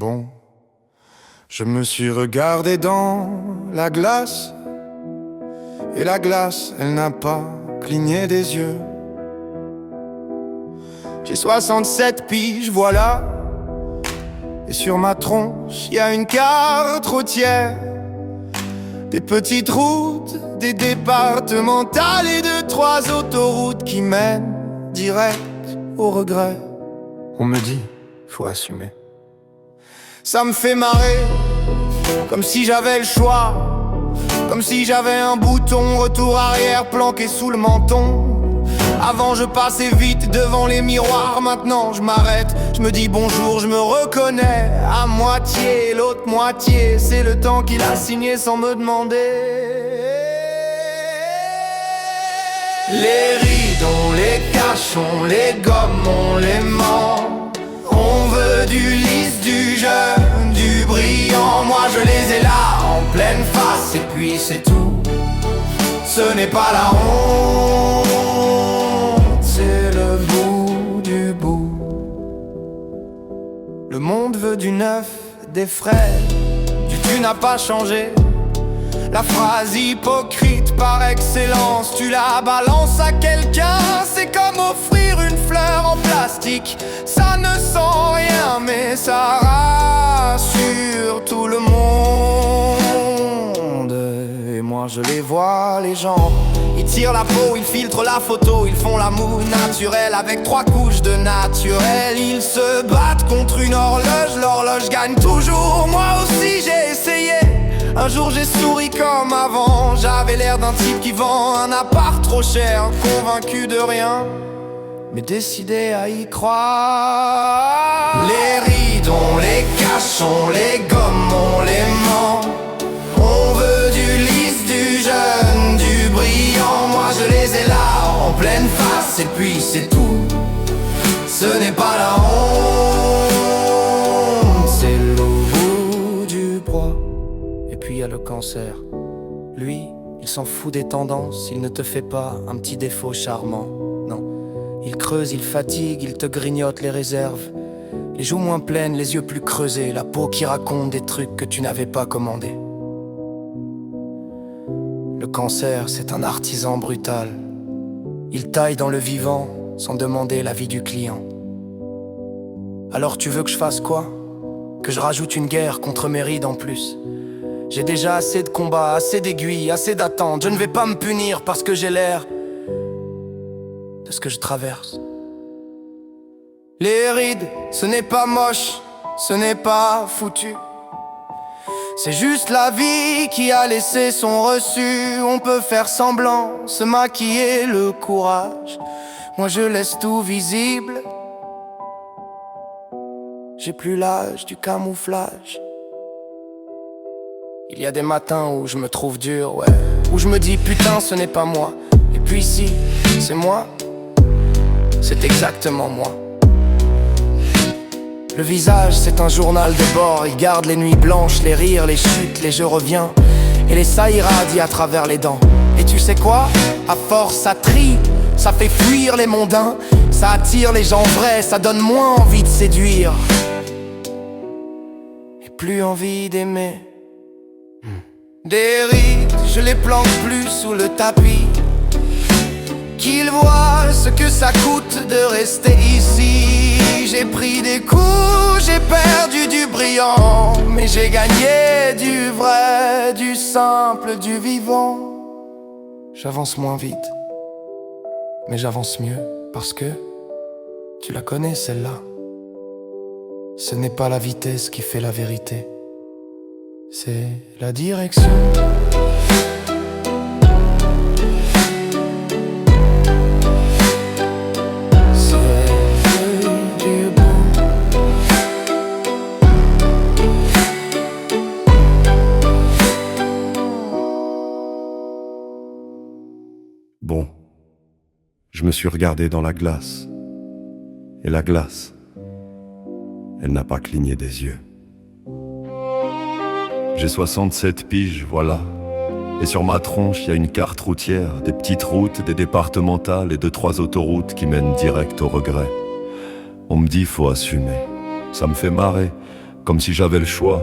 Bon, je me suis regardé dans la glace, et la glace, elle n'a pas cligné des yeux. J'ai 67 piges, voilà, et sur ma tronche, y a une carte routière, des petites routes, des départementales et 2-3 autoroutes qui mènent direct au regret. On me dit, faut assumer. Ça me fait marrer, comme si j'avais le choix, comme si j'avais un bouton retour arrière planqué sous le menton. Avant je passais vite devant les miroirs, maintenant je m'arrête, je me dis bonjour, je me reconnais à moitié, l'autre moitié, c'est le temps qu'il a signé sans me demander. Les rides, on les cache, on les gomme, on les ment. On veut du lisse, du jeune, du brillant. Moi je les ai là, en pleine face, et puis c'est tout. Ce n'est pas la honte, c'est le bout du bout. Le monde veut du neuf, des frais, du tu n'as pas changé. La phrase hypocrite par excellence, tu la balances à quelqu'un, c'est comme offrir une fleur en plastique. Ça ne sent rien mais ça rassure tout le monde. Et moi je les vois, les gens, ils tirent la peau, ils filtrent la photo, ils font l'amour naturel avec 3 couches de naturel. Ils se battent contre une horloge, l'horloge gagne toujours. Moi aussi j'ai essayé. Un jour j'ai souri comme avant, j'avais l'air d'un type qui vend un appart trop cher, convaincu de rien, mais décidé à y croire. Les rides, on les cache, on les gomme, on les ment. On veut du lisse, du jeune, du brillant. Moi je les ai là, en pleine face, et puis c'est tout. Ce n'est pas la honte, c'est le bout du bois. Et puis y a le cancer. Lui, il s'en fout des tendances, il ne te fait pas un petit défaut charmant. Non, il creuse, il fatigue, il te grignote les réserves. Les joues moins pleines, les yeux plus creusés, la peau qui raconte des trucs que tu n'avais pas commandés. Le cancer, c'est un artisan brutal. Il taille dans le vivant sans demander l'avis du client. Alors tu veux que je fasse quoi? Que je rajoute une guerre contre mes rides en plus? J'ai déjà assez de combats, assez d'aiguilles, assez d'attentes. Je ne vais pas me punir parce que j'ai l'air de ce que je traverse. Les rides, ce n'est pas moche, ce n'est pas foutu. C'est juste la vie qui a laissé son reçu. On peut faire semblant, se maquiller, le courage. Moi je laisse tout visible. J'ai plus l'âge du camouflage. Il y a des matins où je me trouve dur, ouais, où je me dis putain ce n'est pas moi. Et puis si, c'est moi, c'est exactement moi. Le visage c'est un journal de bord, il garde les nuits blanches, les rires, les chutes, les je reviens. Et les ça irradient à travers les dents. Et tu sais quoi? À force ça trie, ça fait fuir les mondains. Ça attire les gens vrais, ça donne moins envie de séduire. Et plus envie d'aimer. Des rides, je les planque plus sous le tapis. Qu'ils voient ce que ça coûte de rester ici. J'ai pris des coups, j'ai perdu du brillant, mais j'ai gagné du vrai, du simple, du vivant. J'avance moins vite, mais j'avance mieux, parce que tu la connais celle-là. Ce n'est pas la vitesse qui fait la vérité, c'est la direction. C'est du bout. Bon, je me suis regardé dans la glace, et la glace, elle n'a pas cligné des yeux. J'ai 67 piges, voilà. Et sur ma tronche, il y a une carte routière, des petites routes, des départementales et 2-3 autoroutes qui mènent direct au regret. On me dit faut assumer. Ça me fait marrer, comme si j'avais le choix,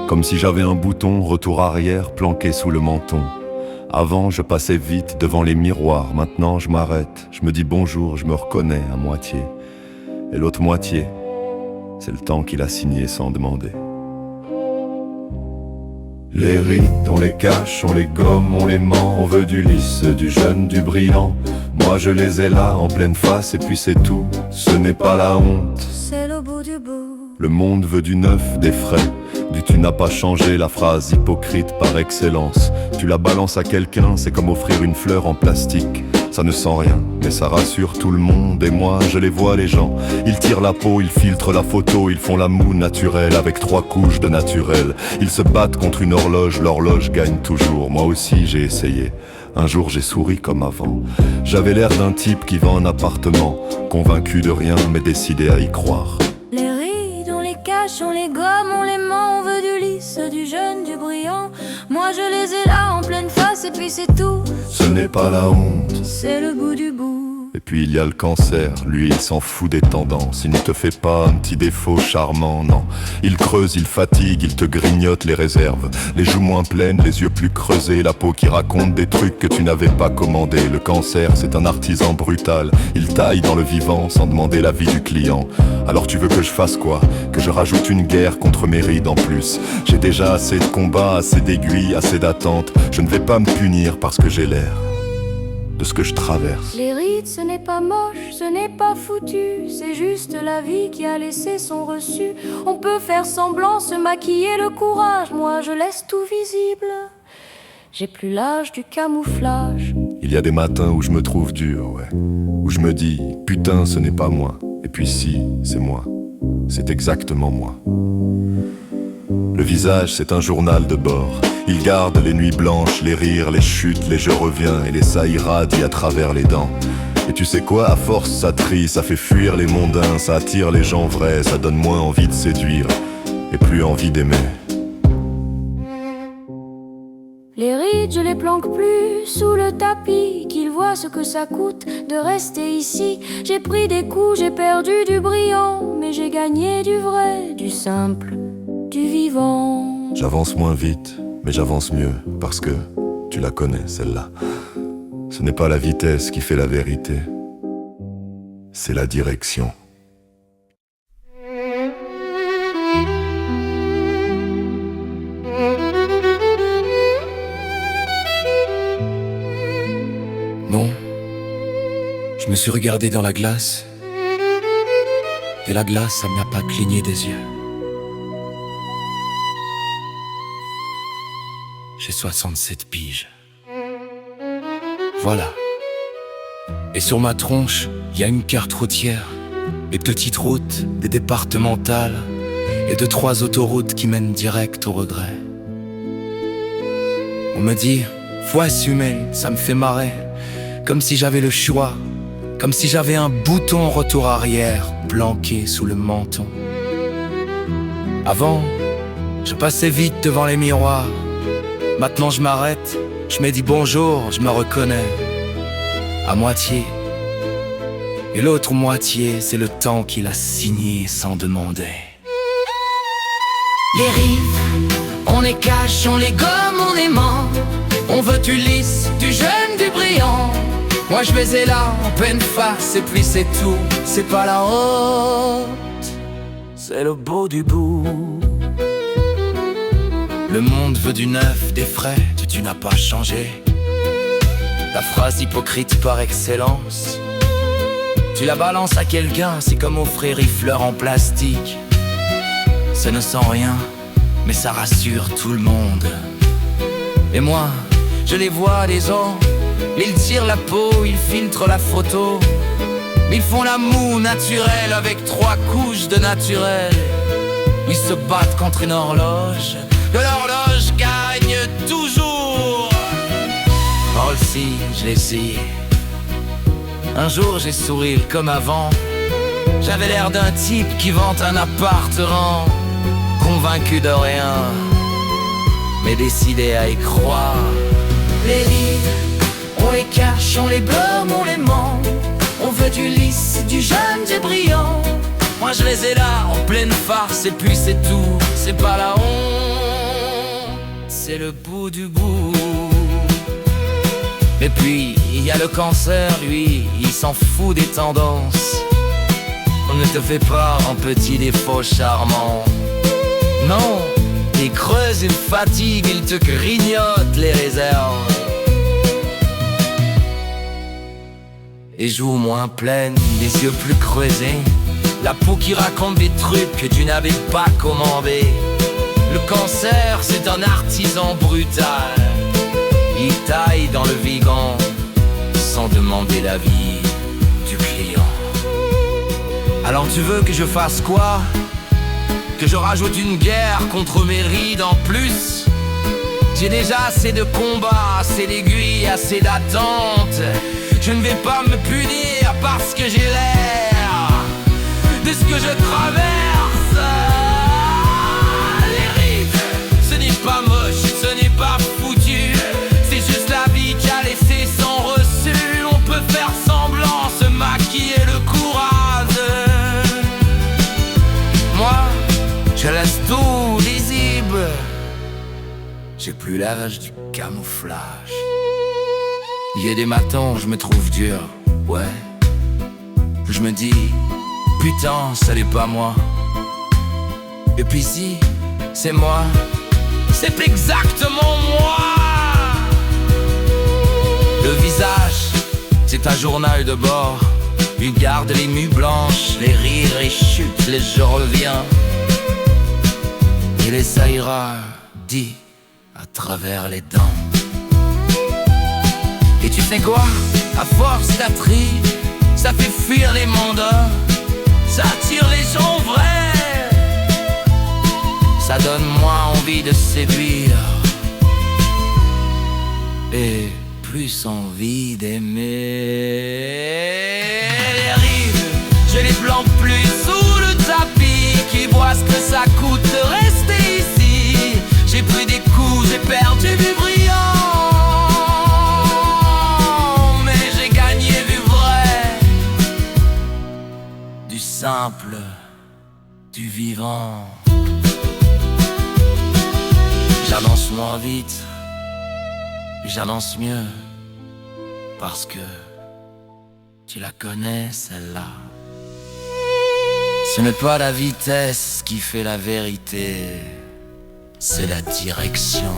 comme si j'avais un bouton retour arrière planqué sous le menton. Avant, je passais vite devant les miroirs, maintenant je m'arrête, je me dis bonjour, je me reconnais à moitié. Et l'autre moitié, c'est le temps qu'il a signé sans demander. Les rides, on les cache, on les gomme, on les ment, on veut du lisse, du jeune, du brillant. Moi je les ai là, en pleine face, et puis c'est tout, ce n'est pas la honte. C'est le bout du bout. Le monde veut du neuf, des frais, du tu n'as pas changé, la phrase hypocrite par excellence. Tu la balances à quelqu'un, c'est comme offrir une fleur en plastique. Ça ne sent rien, mais ça rassure tout le monde. Et moi, je les vois les gens, ils tirent la peau, ils filtrent la photo, ils font la moue naturelle avec 3 couches de naturel. Ils se battent contre une horloge, l'horloge gagne toujours. Moi aussi j'ai essayé, un jour j'ai souri comme avant. J'avais l'air d'un type qui vend un appartement, convaincu de rien mais décidé à y croire. Les rides, on les cache, on les gomme, on les ment, on veut du lisse, du jeune, du brillant. Moi je les ai là en pleine face et puis c'est tout. Ce n'est pas la honte. C'est le bout du bout. Et puis il y a le cancer, lui il s'en fout des tendances. Il ne te fait pas un petit défaut charmant, non. Il creuse, il fatigue, il te grignote les réserves. Les joues moins pleines, les yeux plus creusés, la peau qui raconte des trucs que tu n'avais pas commandé. Le cancer c'est un artisan brutal, il taille dans le vivant sans demander l'avis du client. Alors tu veux que je fasse quoi? Que je rajoute une guerre contre mes rides en plus? J'ai déjà assez de combats, assez d'aiguilles, assez d'attentes. Je ne vais pas me punir parce que j'ai l'air de ce que je traverse. Les rides, ce n'est pas moche, ce n'est pas foutu. C'est juste la vie qui a laissé son reçu. On peut faire semblant, se maquiller le courage. Moi je laisse tout visible. J'ai plus l'âge du camouflage. Il y a des matins où je me trouve dur, ouais. Où je me dis, putain ce n'est pas moi. Et puis si, c'est moi. C'est exactement moi. Le visage c'est un journal de bord. Il garde les nuits blanches, les rires, les chutes, les je reviens et les ça irradie à travers les dents. Et tu sais quoi, à force ça trie, ça fait fuir les mondains, ça attire les gens vrais, ça donne moins envie de séduire et plus envie d'aimer. Les rides, je les planque plus sous le tapis, qu'ils voient ce que ça coûte de rester ici. J'ai pris des coups, j'ai perdu du brillant, mais j'ai gagné du vrai, du simple, du vivant. J'avance moins vite, mais j'avance mieux, parce que tu la connais, celle-là. Ce n'est pas la vitesse qui fait la vérité, c'est la direction. Bon, je me suis regardé dans la glace, et la glace, ça m'a pas cligné des yeux. J'ai 67 piges. Voilà. Et sur ma tronche, y a une carte routière, des petites routes, des départementales, et 2-3 autoroutes qui mènent direct au regret. On me dit, faut assumer, ça me fait marrer, comme si j'avais le choix, comme si j'avais un bouton retour arrière planqué sous le menton. Avant, je passais vite devant les miroirs. Maintenant je m'arrête, je me dis bonjour, je me reconnais à moitié. Et l'autre moitié, c'est le temps qu'il a signé sans demander. Les rives, on les cache, on les gomme, on les ment. On veut du lisse, du jeune, du brillant. Moi je les ai là en pleine face et puis c'est tout. C'est pas la honte, c'est le beau du bout. Le monde veut du neuf, des frais, tu n'as pas changé. La phrase hypocrite par excellence. Tu la balances à quelqu'un, c'est comme offrir une fleur en plastique. Ça ne sent rien, mais ça rassure tout le monde. Et moi, je les vois les gens, ils tirent la peau, ils filtrent la photo. Ils font la moue naturelle avec 3 couches de naturel. Ils se battent contre une horloge, de l'horloge gagne toujours. Oh si, je l'ai essayé. Un jour j'ai souri comme avant. J'avais l'air d'un type qui vante un appartement, convaincu de rien, mais décidé à y croire. Les rides, on les cache, on les gomme, on les ment. On veut du lisse, du jeune, du brillant. Moi je les ai là en pleine farce et puis c'est tout. C'est pas la honte, c'est le bout du bout. Et puis il y a le cancer, lui, il s'en fout des tendances. On ne te fait pas un petit défaut charmant. Non, il creuse, il fatigue, il te grignote les réserves. Et joues moins pleines, les yeux plus creusés, la peau qui raconte des trucs que tu n'avais pas commandé. Le cancer, c'est un artisan brutal. Il taille dans le vigan sans demander l'avis du client. Alors tu veux que je fasse quoi? Que je rajoute une guerre contre mes rides en plus? J'ai déjà assez de combats, assez d'aiguilles, assez d'attentes. Je ne vais pas me punir parce que j'ai l'air de ce que je traverse. Les rides, ce n'est pas moche, ce n'est pas foutu. C'est juste la vie qui a laissé son reçu. On peut faire semblant, se maquiller le courage. Moi, je laisse tout lisible. J'ai plus l'âge du camouflage. Il y a des matins où je me trouve dur, ouais. Je me dis, putain, ça n'est pas moi. Et puis si, c'est moi. C'est exactement moi. Le visage, c'est un journal de bord. Il garde les mues blanches, les rires et chutes, les je reviens. Il essayera, dit, à travers les dents. Et tu sais quoi? À force d'attrire, ça fait fuir les mandats. Ça attire les gens vrais. Ça donne moins envie de séduire et plus envie d'aimer. Les rives, je les planque plus sous le tapis. Qui voit ce que ça coûte de rester ici. J'ai pris des coups, j'ai perdu du brillant. Simple, du vivant. J'avance moins vite, j'avance mieux, parce que tu la connais celle-là. Ce n'est pas la vitesse qui fait la vérité, c'est la direction.